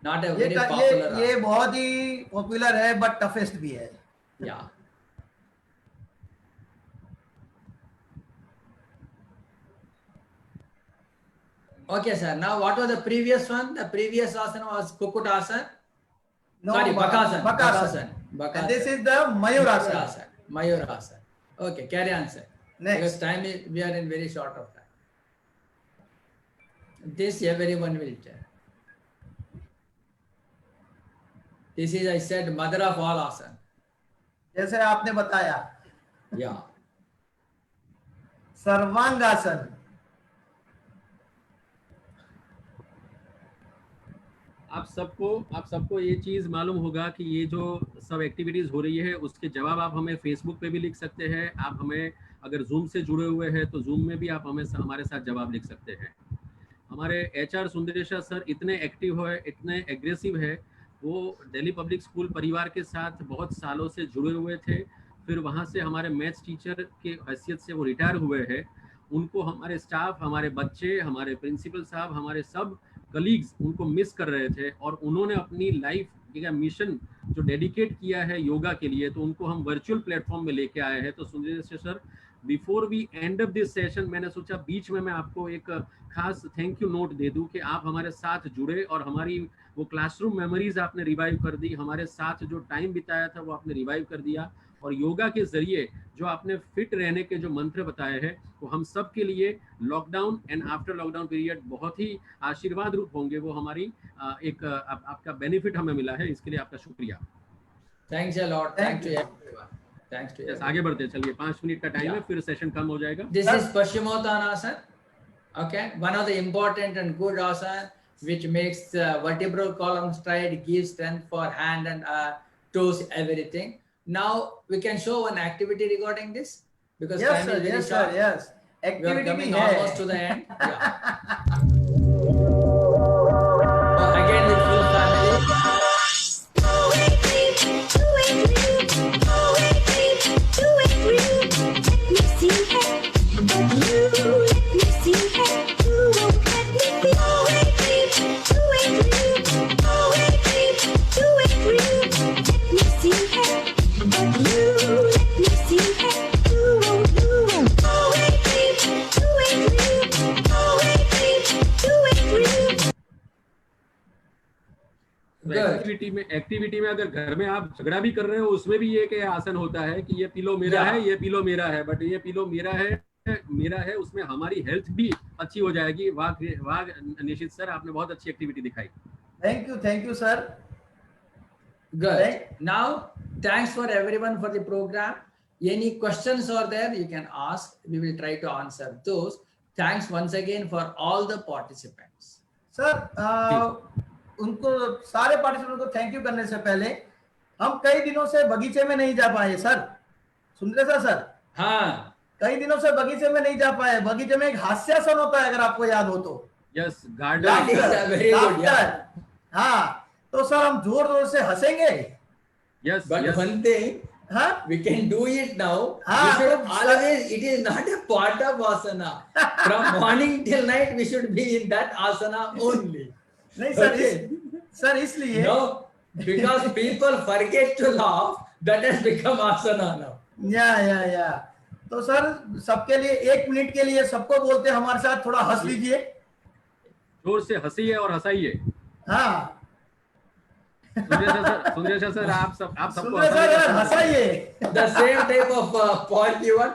Not a ये very popular. ये बहुत ही popular है बट टफेस्ट भी है। Yeah. Okay, sir. Now, what was the previous one? The previous asana was Kukutasana. No, Sorry, Bakasan. Bakasan. Bakasan. And this is the Mayurasana. Mayurasana. Mayurasana. Okay, carry on, sir. Because Next. time is, we are in very short of time. This everyone will tell. This is, I said, mother of all asana. जैसे आपने बताया Yeah. Sarvangasana. आप सबको ये चीज मालूम होगा कि ये जो सब एक्टिविटीज हो रही है उसके जवाब आप हमें फेसबुक पे भी लिख सकते हैं। आप हमें अगर जूम से जुड़े हुए हैं तो जूम में भी आप हमें हमारे साथ जवाब लिख सकते हैं। हमारे HR सुंदरेशा सर इतने एक्टिव है, इतने एग्रेसिव है। वो दिल्ली पब्लिक स्कूल परिवार के साथ बहुत सालों से जुड़े हुए थे। फिर वहाँ से हमारे मैथ्स टीचर के हैसियत से वो रिटायर हुए हैं। उनको हमारे स्टाफ, हमारे बच्चे, हमारे प्रिंसिपल साहब, हमारे सब कलीग्स उनको मिस कर रहे थे और उन्होंने अपनी लाइफ का मिशन जो डेडिकेट किया है योगा के लिए, तो उनको हम वर्चुअल प्लेटफॉर्म में लेके आए हैं। तो Sundaresh sir, before we end up this session, मैंने सोचा बीच में मैं आपको एक खास थैंक यू नोट दे दूं कि आप हमारे साथ जुड़े और हमारी वो क्लासरूम मेमोरीज आपने रिवाइव कर दी। हमारे साथ जो टाइम बिताया था वो आपने रिवाइव कर दिया और योगा के जरिए जो आपने फिट रहने के जो मंत्र बताए हैं वो हम सब के लिए lockdown and after lockdown period बहुत ही आशीर्वाद रूप होंगे। वो हमारी एक आपका बेनिफिट हमें मिला है, इसके लिए आपका शुक्रिया। Thanks a lot. Thanks to everyone. Thanks to yes, everyone. आगे बढ़ते चलिए, 5 मिनट का टाइम है, फिर सेशन कम हो जाएगा। This is Paschimottanasana. Okay, one of the important and good asana which makes the vertebral column straight, gives strength for hand and toes, everything. Now we can show one activity regarding this because Yes, time sir, is very yes, short. sir, yes. We are Activity coming भी है। almost to the end. Yeah. Again with full family. Activity में अगर घर में आप झगड़ा भी कर रहे हो उसमें भी ये आसन होता है कि ये पिलो मेरा है, ये पिलो मेरा है, बट ये पिलो मेरा है उसमें हमारी हेल्थ भी अच्छी हो जाएगी। वाह निशित सर, आपने बहुत अच्छी एक्टिविटी दिखाई। Thank you sir. Good. Now, thanks for everyone for the program. Any questions are there, you can ask. We will try to answer those. Thanks once again for all the participants. Sir उनको सारे participant को thank you करने से पहले हम कई दिनों से बगीचे में नहीं जा पाए सर। सुंदरेशा सर, हाँ, कई दिनों से बगीचे में नहीं जा पाए। बगीचे में एक हास्यासन होता है, अगर आपको याद हो तो। Yes, garden. very good, yeah. हाँ, तो सर हम जोर जोर से हंसेंगे। यस, But one thing, हाँ, we can do it now. हाँ, We should तो always, it is not a part of asana. From morning till night, we should be in that asana only. नहीं sir, Okay. Sir इसलिए No, because people forget to laugh, that has become asana now. या तो sir सबके लिए 1 minute के लिए सबको बोलते हैं हमारे साथ थोड़ा हंस लीजिए। जोर से हंसिए और हंसाइए। हाँ, सुंदरेशा सर, आप सबको सुंदरेशा sir हंसाइए। The same type of point you want.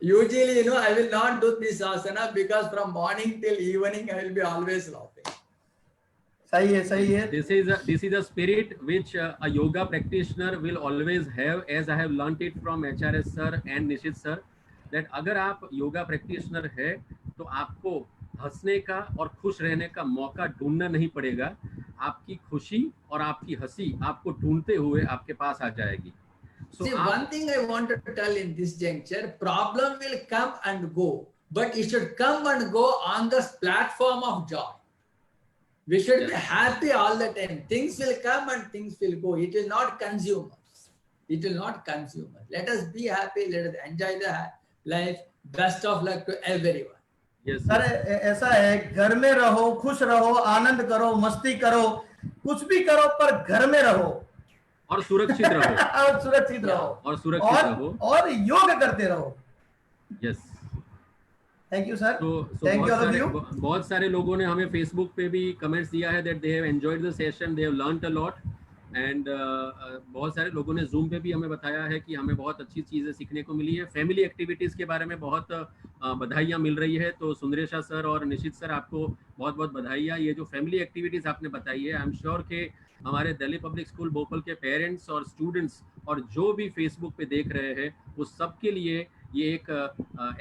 Usually, I will not do this asana because from morning till evening, I will be always laughing. सही है This is a spirit which a yoga practitioner will always have, as I have learnt it from HRS sir and Nishit sir, that अगर आप yoga practitioner है तो आपको हंसने का और खुश रहने का मौका ढूंढना नहीं पड़ेगा, आपकी खुशी और आपकी हंसी आपको ढूंढते हुए आपके पास आ जाएगी. See, one thing I want to tell in this juncture, problem will come and go, but it should come and go on this platform of joy. We should be happy all the time. Things will come and things will go. It will not consume us. It will not consume us. Let us be happy. Let us enjoy the life. Best of luck to everyone. Yes, sir ऐसा है, घर में रहो, खुश रहो, आनंद करो, मस्ती करो, कुछ भी करो, पर घर में रहो और सुरक्षित रहो और सुरक्षित रहो और सुरक्षित रहो और योग करते रहो. यस. Thank you sir. तो thank you all of you. बहुत सारे लोगों ने हमें फेसबुक पे भी कमेंट्स दिया है that they have enjoyed the session, they have learned a lot, and बहुत सारे लोगों ने जूम पे भी हमें बताया है कि हमें बहुत अच्छी चीज़ें सीखने को मिली है. फैमिली एक्टिविटीज़ के बारे में बहुत बधाइयाँ मिल रही है. तो सुंदरेशा सर और निशित सर, आपको बहुत बहुत बधाइयाँ. ये जो फैमिली एक्टिविटीज़ आपने बताई है, आई एम श्योर के हमारे दिल्ली पब्लिक स्कूल भोपाल के पेरेंट्स और स्टूडेंट्स और जो भी फेसबुक पे देख रहे हैं वो सबके लिए ये एक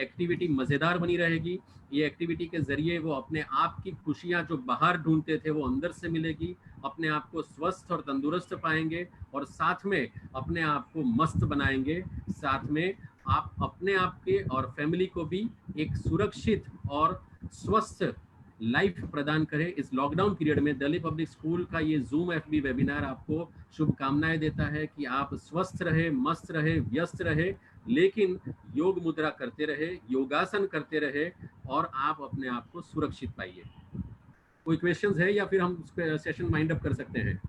एक्टिविटी मज़ेदार बनी रहेगी. ये एक्टिविटी के ज़रिए वो अपने आप की खुशियाँ जो बाहर ढूंढते थे वो अंदर से मिलेगी, अपने आप को स्वस्थ और तंदुरुस्त पाएंगे और साथ में अपने आप को मस्त बनाएंगे. साथ में आप अपने आप के और फैमिली को भी एक सुरक्षित और स्वस्थ लाइफ प्रदान करें. इस लॉकडाउन पीरियड में दिल्ली पब्लिक स्कूल का ये जूम एफबी वेबिनार आपको शुभकामनाएं देता है कि आप स्वस्थ रहे, मस्त रहे, व्यस्त रहे, लेकिन योग मुद्रा करते रहे, योगासन करते रहे और आप अपने आप को सुरक्षित पाइए. कोई क्वेश्चंस है या फिर हम सेशन वाइंड अप कर सकते हैं?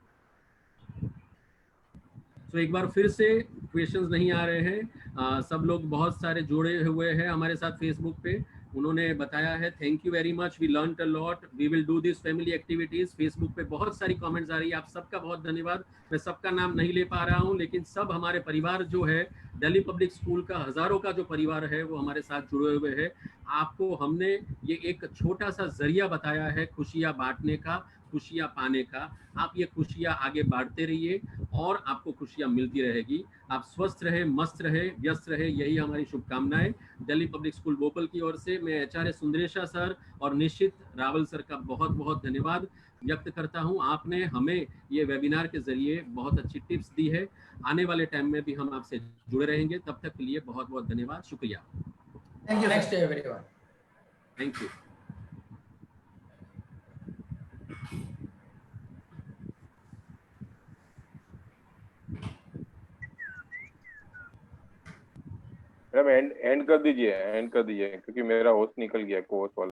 तो एक बार फिर से क्वेश्चंस नहीं आ रहे हैं. सब लोग बहुत सारे जुड़े हुए हैं हमारे साथ फेसबुक पे. उन्होंने बताया है thank you very much, we learned a lot, we will do this family activities. Facebook पे बहुत सारी कमेंट्स आ रही है, आप सबका बहुत धन्यवाद. मैं सबका नाम नहीं ले पा रहा हूँ, लेकिन सब हमारे परिवार जो है दिल्ली पब्लिक स्कूल का हजारों का जो परिवार है वो हमारे साथ जुड़े हुए हैं. आपको हमने ये एक छोटा सा जरिया बताया है खुशियाँ बांटने का, खुशियाँ पाने का. आप ये खुशियाँ आगे बांटते रहिए और आपको खुशियाँ मिलती रहेगी. आप स्वस्थ रहे, मस्त रहे, व्यस्त रहे, यही हमारी शुभकामनाएं दिल्ली पब्लिक स्कूल भोपाल की ओर से. मैं एचआरएस सुंदरेशा सर और निश्चित रावल सर का बहुत बहुत धन्यवाद व्यक्त करता हूं. आपने हमें ये वेबिनार के जरिए बहुत अच्छी टिप्स दी है. आने वाले टाइम में भी हम आपसे जुड़े रहेंगे. तब तक के लिए बहुत बहुत धन्यवाद, शुक्रिया. Thank you. Next to everyone. Thank you. Ma'am and कर दीजिए क्योंकि मेरा होस्ट निकल गया, को होस्ट वाला.